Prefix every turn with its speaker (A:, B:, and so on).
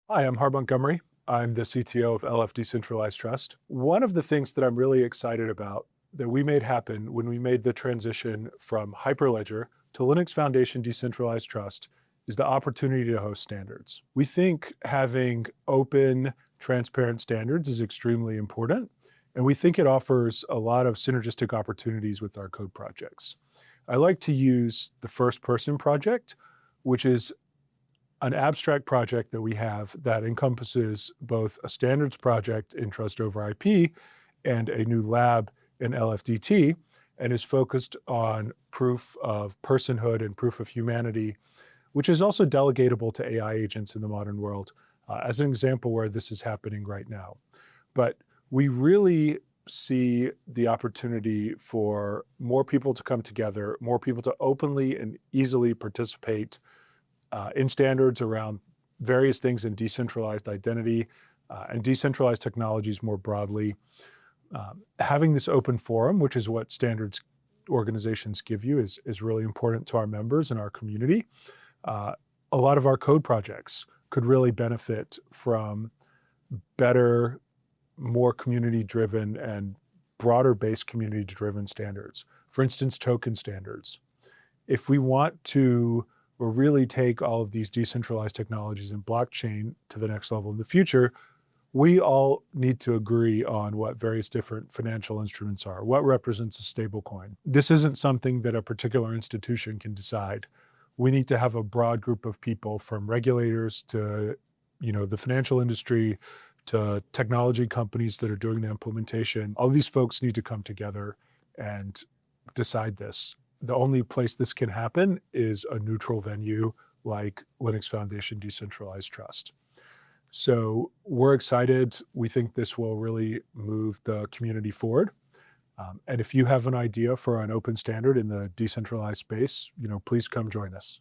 A: Hi, I'm Hart Montgomery. I'm the CTO of LF Decentralized Trust. One of the things that I'm really excited about that we made happen when we made the transition from Hyperledger to Linux Foundation Decentralized Trust is the opportunity to host standards. We think having open, transparent standards is extremely important, and we think it offers a lot of synergistic opportunities with our code projects. I like to use the first person project, which is an abstract project that we have that encompasses both a standards project in trust over IP and a new lab in LFDT, and is focused on proof of personhood and proof of humanity, which is also delegatable to AI agents in the modern world, as an example where this is happening right now. But we really see the opportunity for more people to come together, more people to openly and easily participate in standards around various things in decentralized identity and decentralized technologies more broadly. Having this open forum, which is what standards organizations give you, is really important to our members and our community. A lot of our code projects could really benefit from better, more community-driven and broader-based community-driven standards. For instance, token standards. If we want to really take all of these decentralized technologies and blockchain to the next level in the future, we all need to agree on what various different financial instruments are, what represents a stablecoin. This isn't something that a particular institution can decide. We need to have a broad group of people, from regulators to the financial industry to technology companies that are doing the implementation. All these folks need to come together and decide this. The only place this can happen is a neutral venue like Linux Foundation Decentralized Trust. So we're excited. We think this will really move the community forward. And if you have an idea for an open standard in the decentralized space, please come join us.